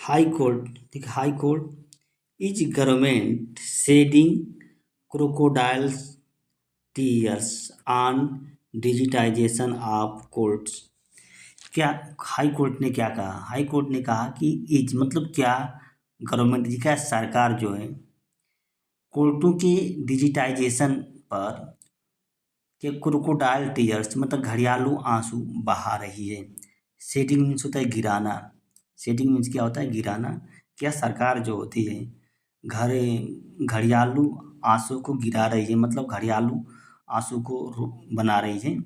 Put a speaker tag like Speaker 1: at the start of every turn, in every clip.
Speaker 1: High court देखिए high court is government shedding crocodiles tears on digitisation of courts. क्या high court ने क्या कहा? हाई कोर्ट ने कहा कि इज मतलब क्या गवर्नमेंट जी क्या सरकार जो है कोर्टों के डिजिटाइजेशन पर के क्रोकोडाइल टीयर्स मतलब घड़ियालू आंसू बहा रही है। शेडिंग मीन्स होता है गिराना। शेडिंग मीन्स क्या होता है? गिराना। क्या सरकार जो होती है घरे घड़ियालू आंसू को गिरा रही है, मतलब घड़ियालू आंसू को बना रही है,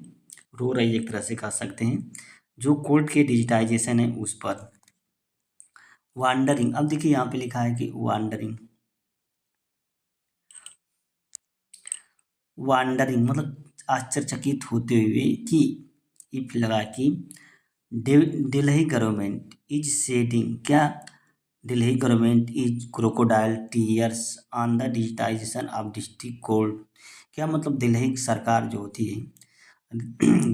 Speaker 1: रो रही है एक तरह से कह सकते हैं, जो कोर्ट के डिजिटाइजेशन है उस पर। वांडरिंग, अब देखिए यहाँ पे लिखा है कि वांडरिंग वांडरिंग मतलब आश्चर्यचकित होते हुए कि इफ लगा कि दिल्ली गवर्नमेंट इज शेडिंग क्या Delhi government is crocodile tears on the digitisation of district court. क्या मतलब दिल्ली सरकार जो होती है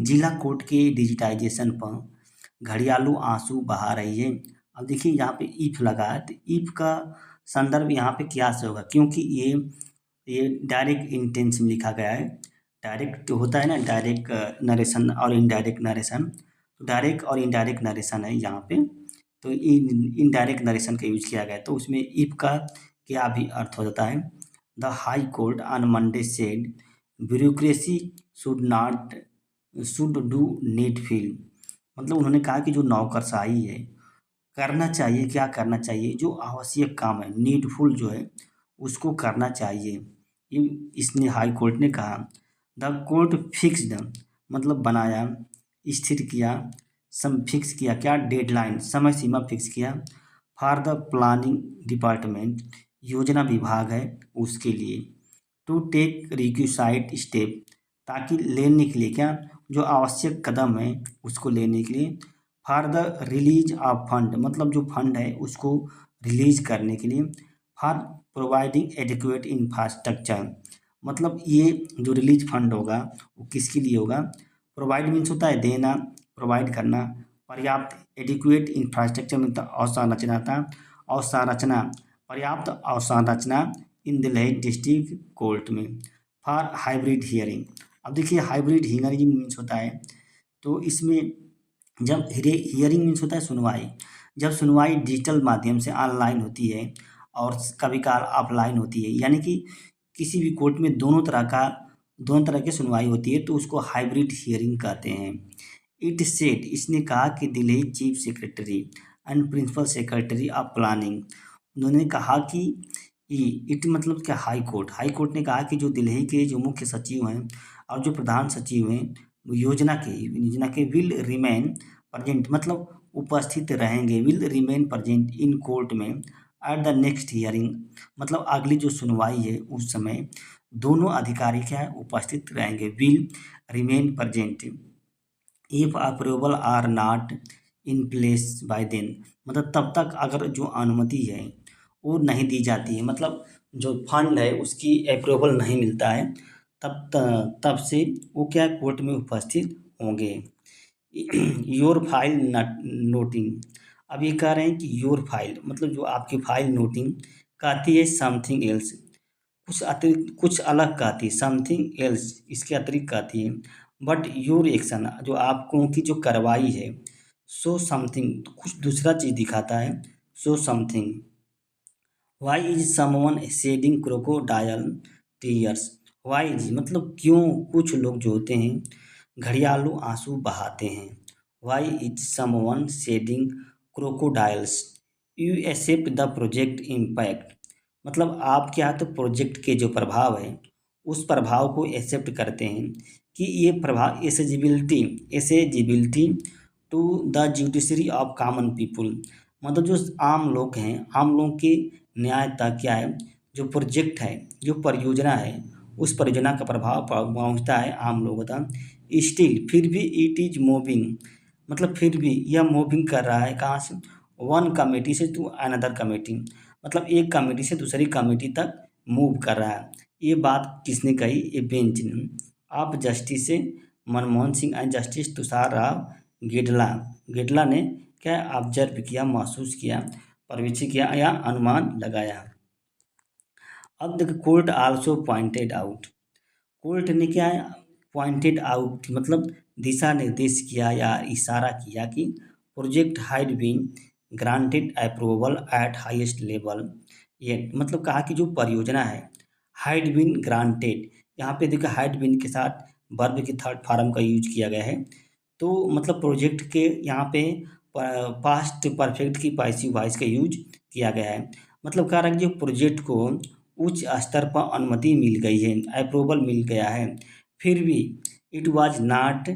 Speaker 1: जिला कोर्ट के डिजिटाइजेशन पर घड़ियालू आंसू बहा रही है। अब देखिए यहाँ पे इफ लगा है तो इफ का संदर्भ यहाँ पे क्या से होगा, क्योंकि ये डायरेक्ट इंटेंस में लिखा गया है। डायरेक्ट होता है ना, डायरेक्ट नरेशन और इनडायरेक्ट नरेशन, तो डायरेक्ट और इनडायरेक्ट नरेशन है यहाँ पे, तो इनडायरेक्ट नरेशन का यूज किया गया है, तो उसमें इफ का क्या भी अर्थ हो जाता है। The high court on Monday said bureaucracy should do needful, मतलब उन्होंने कहा कि जो नौकरशाही है करना चाहिए, क्या करना चाहिए, जो आवश्यक काम है नीडफुल जो है उसको करना चाहिए। ये इसने हाई कोर्ट ने कहा। द कोर्ट फिक्स्ड मतलब बनाया, स्थिर किया, सम फिक्स किया क्या डेडलाइन समय सीमा फिक्स किया फॉर द प्लानिंग डिपार्टमेंट योजना विभाग है उसके लिए, टू टेक रिक्विसाइट स्टेप ताकि लेने के लिए क्या जो आवश्यक कदम है उसको लेने के लिए, for the release of fund मतलब जो फंड है उसको रिलीज करने के लिए, फॉर प्रोवाइडिंग एडिक्वेट इंफ्रास्ट्रक्चर मतलब ये जो रिलीज फंड होगा वो किसके लिए होगा? प्रोवाइड मीन्स होता है देना, प्रोवाइड करना, पर्याप्त एडिक्वेट इंफ्रास्ट्रक्चर मतलब अवसंरचना था, अवसंरचना पर्याप्त अवसंरचना इन दिल्ली डिस्ट्रिक्ट कोर्ट में, फॉर हाइब्रिड हियरिंग। अब देखिए हाइब्रिड हियरिंग मीन्स होता है, तो इसमें जब हियरिंग मीन्स होता है सुनवाई, जब सुनवाई डिजिटल माध्यम से ऑनलाइन होती है और कभी कभार ऑफलाइन होती है, यानी कि किसी भी कोर्ट में दोनों तरह की सुनवाई होती है, तो उसको हाइब्रिड हियरिंग कहते हैं। इट सेड इसने कहा कि Delhi chief secretary and principal secretary of planning, उन्होंने कहा कि इट मतलब क्या हाई कोर्ट ने कहा कि जो दिल्ली के जो मुख्य सचिव हैं और जो प्रधान सचिव हैं योजना के विल रिमेन प्रजेंट मतलब उपस्थित रहेंगे, will remain present in court में एट द नेक्स्ट हियरिंग मतलब अगली जो सुनवाई है उस समय दोनों अधिकारी क्या है उपस्थित रहेंगे, will remain present if approval are not in place by then मतलब तब तक अगर जो अनुमति है वो नहीं दी जाती है, मतलब जो फंड है उसकी अप्रूवल नहीं मिलता है, तब से वो क्या कोर्ट में उपस्थित होंगे। योर फाइल नोटिंग, अब ये कह रहे हैं कि योर फाइल मतलब जो आपकी फाइल नोटिंग कहती है समथिंग एल्स, कुछ अतिरिक्त कुछ अलग कहती है, समथिंग एल्स इसके अतिरिक्त कहती है, बट योर एक्शन जो आपको की जो कार्रवाई है सो समथिंग कुछ दूसरा चीज़ दिखाता है, so something. Why is someone shedding crocodile tears, why is मतलब क्यों कुछ लोग जो होते हैं घड़ियालू आंसू बहाते हैं। Why is someone shedding crocodiles, you accept the project impact मतलब आप क्या तो प्रोजेक्ट के जो प्रभाव है उस प्रभाव को एक्सेप्ट करते हैं कि ये प्रभाव accessibility to the judiciary of common people मतलब जो आम लोग हैं आम लोगों के न्यायता क्या है, जो प्रोजेक्ट है जो परियोजना है उस परियोजना का प्रभाव पहुँचता है आम लोगों तक। स्टिल फिर भी इट इज मूविंग मतलब फिर भी यह मूविंग कर रहा है कहाँ से, वन कमेटी से टू अनदर कमेटी मतलब एक कमेटी से दूसरी कमेटी तक मूव कर रहा है। ये बात किसने कही? ये बेंच ने। आप जस्टिस से मनमोहन सिंह एंड जस्टिस तुषार राव गेडला ने क्या ऑब्जर्व किया, महसूस किया, पर्यवेक्षित किया या अनुमान लगाया। अब देखो court also pointed out, court ने क्या पॉइंटेड आउट मतलब दिशा निर्देश किया या इशारा किया कि project had been granted approval at highest level. ये मतलब कहा कि जो परियोजना है हैड बीन ग्रांटेड, यहाँ पे देखो हैड बीन के साथ वर्ब के थर्ड फॉर्म का यूज किया गया है। तो मतलब प्रोजेक्ट के यहाँ पे पास्ट परफेक्ट की पैसिव वॉइस का यूज किया गया है। मतलब कह रहा है कि जो प्रोजेक्ट को उच्च स्तर पर अनुमति मिल गई है, अप्रूवल मिल गया है, फिर भी it was not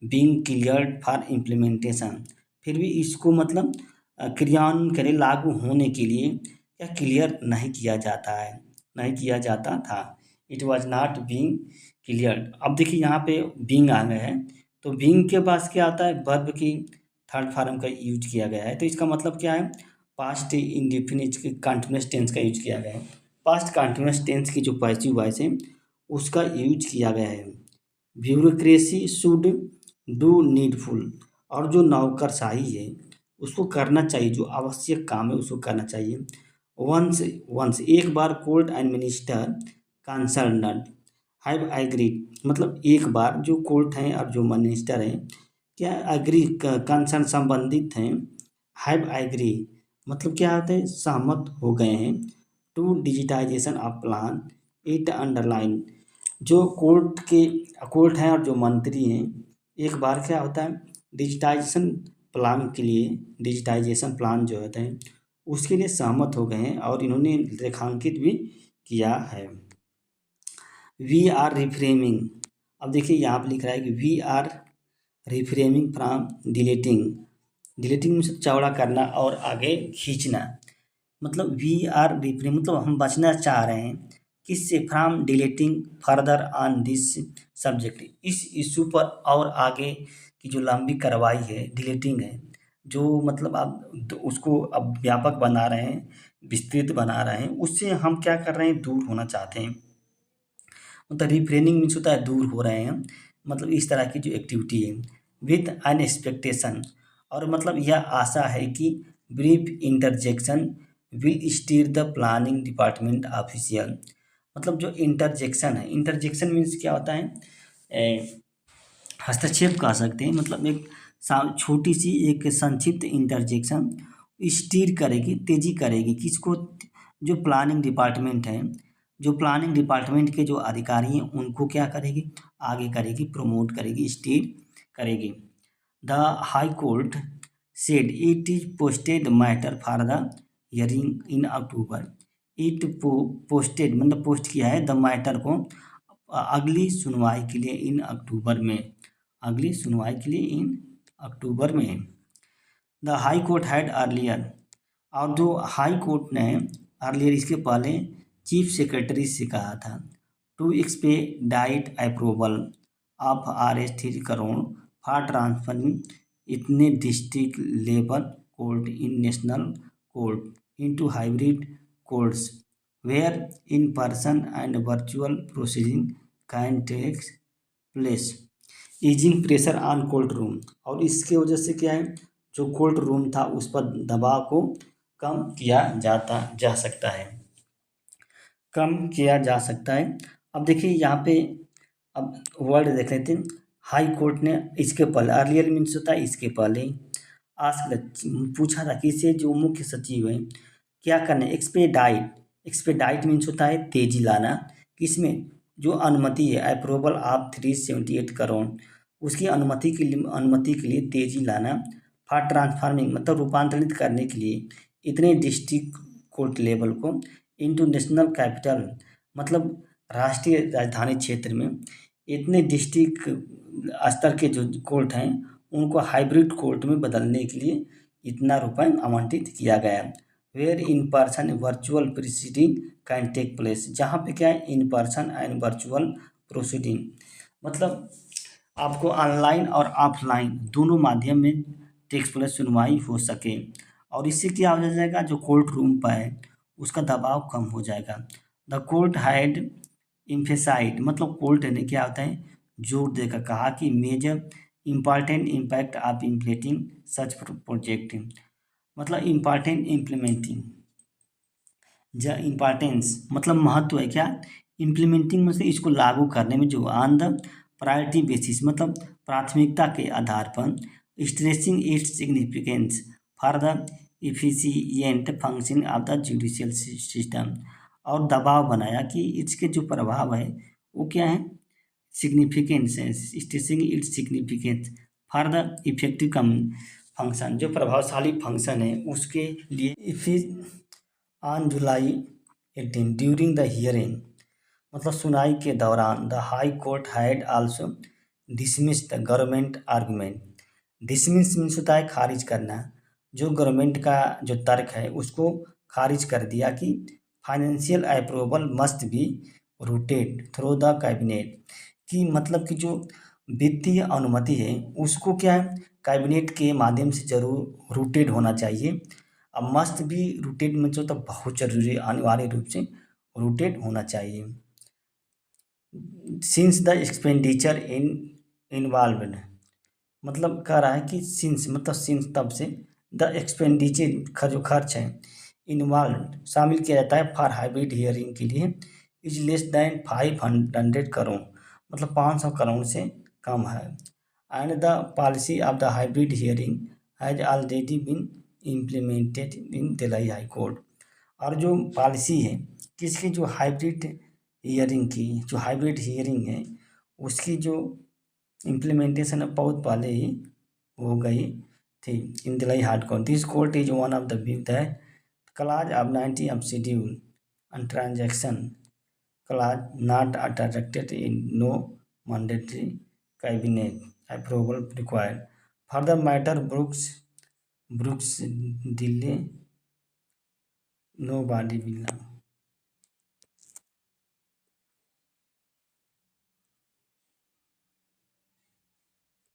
Speaker 1: being cleared for implementation, फिर भी इसको मतलब क्रियान्वयन करे लागू होने के लिए क्या क्लियर नहीं किया जाता है, नहीं किया जाता था। It was not being cleared. अब देखिए यहाँ पे बीइंग आ गया है, तो बीइंग के पास क्या आता है, वर्ब की थर्ड फॉर्म का यूज किया गया है। तो इसका मतलब क्या है, पास्ट इंडेफिनिट कंटिन्यूअस टेंस का यूज किया गया है। पास्ट कंटिन्यूअस टेंस की जो पैसिव वॉइस है उसका यूज किया गया है। ब्यूरोक्रेसी शुड डू नीडफुल, और जो नौकरशाही है उसको करना चाहिए, जो आवश्यक काम है उसको करना चाहिए। वंस वंस एक बार court and minister concerned have agreed, मतलब एक बार जो कोर्ट हैं और जो मिनिस्टर हैं क्या एग्री कंसर्न संबंधित हैं, हैव एग्री मतलब क्या होता है सहमत हो गए हैं, to digitisation of plan it underline, जो कोर्ट हैं और जो मंत्री हैं एक बार क्या होता है डिजिटाइजेशन प्लान के लिए, डिजिटाइजेशन प्लान जो होते हैं उसके लिए सहमत हो गए हैं और इन्होंने रेखांकित भी किया है। वी आर रिफ्रेमिंग, अब देखिए यहाँ पर लिख रहा है कि we are reframing from deleting, deleting में चौड़ा करना और आगे खींचना, मतलब वी आर रिफ्रेमिंग मतलब हम बचना चाह रहे हैं किससे, from deleting further on this subject, इस इशू पर और आगे की जो लंबी कार्रवाई है डिलीटिंग है, जो मतलब आप उसको अब व्यापक बना रहे हैं, विस्तृत बना रहे हैं, उससे हम क्या कर रहे हैं दूर होना चाहते हैं। मतलब रिफ्रेनिंग मीन्स होता है दूर हो रहे हैं, मतलब इस तरह की जो एक्टिविटी है। विथ एन एक्सपेक्टेशन, और मतलब यह आशा है कि brief interjection will stir the planning department official, मतलब जो इंटरजेक्शन है, इंटरजेक्शन मीन्स क्या होता है हस्तक्षेप कह सकते हैं, मतलब एक छोटी सी एक संक्षिप्त इंटरजेक्शन स्टीर करेगी, तेजी करेगी किसको, जो प्लानिंग डिपार्टमेंट है, जो प्लानिंग डिपार्टमेंट के जो अधिकारी हैं उनको क्या करेगी आगे करेगी, प्रमोट करेगी, स्टीर करेगी। The high court said it is posted matter for the hearing in October, it posted मतलब पोस्ट किया है द मैटर को अगली सुनवाई के लिए इन अक्टूबर में, अगली सुनवाई के लिए इन अक्टूबर में। The high court had earlier, और जो हाई कोर्ट ने अर्लियर इसके पहले चीफ सेक्रेटरी से कहा था to expedite approval of Rs 3 crore for transferring इतने district level court in national court into hybrid courts where in person and virtual proceeding can take place, easing pressure on court room, और इसके वजह से क्या है जो कोर्ट रूम था उस पर दबाव को कम किया जा सकता है, कम किया जा सकता है। अब देखिए यहाँ पे अब वर्ड देख लेते हैं। हाई कोर्ट ने इसके पहले अर्लियर मीन्स होता है इसके पहले आस्क पूछा था कि इसे जो मुख्य सचिव है क्या करना है, एक्सपेडाइट, एक्सपेडाइट मीन्स होता है तेजी लाना, किसमें जो अनुमति है अप्रूवल ऑफ 378 करोड़ उसकी अनुमति के लिए तेजी लाना, फॉर ट्रांसफार्मिंग मतलब रूपांतरित करने के लिए इतने डिस्ट्रिक्ट कोर्ट लेवल को इनटू नेशनल कैपिटल मतलब राष्ट्रीय राजधानी क्षेत्र में इतने डिस्ट्रिक्ट स्तर के जो कोर्ट हैं उनको हाइब्रिड कोर्ट में बदलने के लिए इतना रुपए आवंटित किया गया। Where in person virtual proceeding can take place, जहाँ पे क्या है in person and virtual proceeding मतलब आपको ऑनलाइन और ऑफलाइन दोनों माध्यम में टेक्स प्लेस सुनवाई हो सके, और इससे क्या हो जाएगा जो कोर्ट रूम पर है उसका दबाव कम हो जाएगा। द कोर्ट हैड इम्फेसाइड मतलब कोर्ट ने क्या होता है जोर देकर कहा कि major important impact of implementing such project, मतलब इम्पॉर्टेंट इम्प्लीमेंटिंग, ज इम्पॉर्टेंस मतलब महत्व है क्या, इम्प्लीमेंटिंग में से इसको लागू करने में जो ऑन द प्रायोरिटी बेसिस मतलब प्राथमिकता के आधार पर, stressing its significance for the efficient function of the judicial system, और दबाव बनाया कि इसके जो प्रभाव है वो क्या है, सिग्निफिकेंस है, stressing its significance for the effective function, जो प्रभावशाली फंक्शन है उसके लिए। On July 18 during the hearing मतलब सुनाई के दौरान, the high court had also dismiss the government argument. Dismiss means होता है खारिज करना, जो गवर्नमेंट का जो तर्क है उसको खारिज कर दिया कि financial approval must be rooted through the cabinet, कि मतलब कि जो वित्तीय अनुमति है उसको क्या है कैबिनेट के माध्यम से जरूर रूटेड होना चाहिए। अब मस्ट भी रूटेड में जो तो बहुत जरूरी अनिवार्य रूप से रूटेड होना चाहिए। सिंस द एक्सपेंडिचर इन्वॉल्व्ड मतलब कह रहा है कि सिंस मतलब सिंस तब से, द एक्सपेंडिचर जो खर्च है इन्वॉल्व शामिल किया जाता है फॉर हाइब्रिड हियरिंग के लिए, इज लेस दैन 500 करोड़ मतलब 500 करोड़ से कम है। And the policy of the hybrid hearing has already been implemented in Delhi high court, और जो पॉलिसी है किसकी, जो हाइब्रिड हियरिंग की, जो हाइब्रिड हियरिंग है उसकी जो इम्प्लीमेंटेशन है बहुत पहले ही हो गई थी in Delhi high court. This court is one of the view that clause of 90 of schedule and transaction clause not directed in no mandatory cabinet approval required. Further matter Brooks delay nobody will know.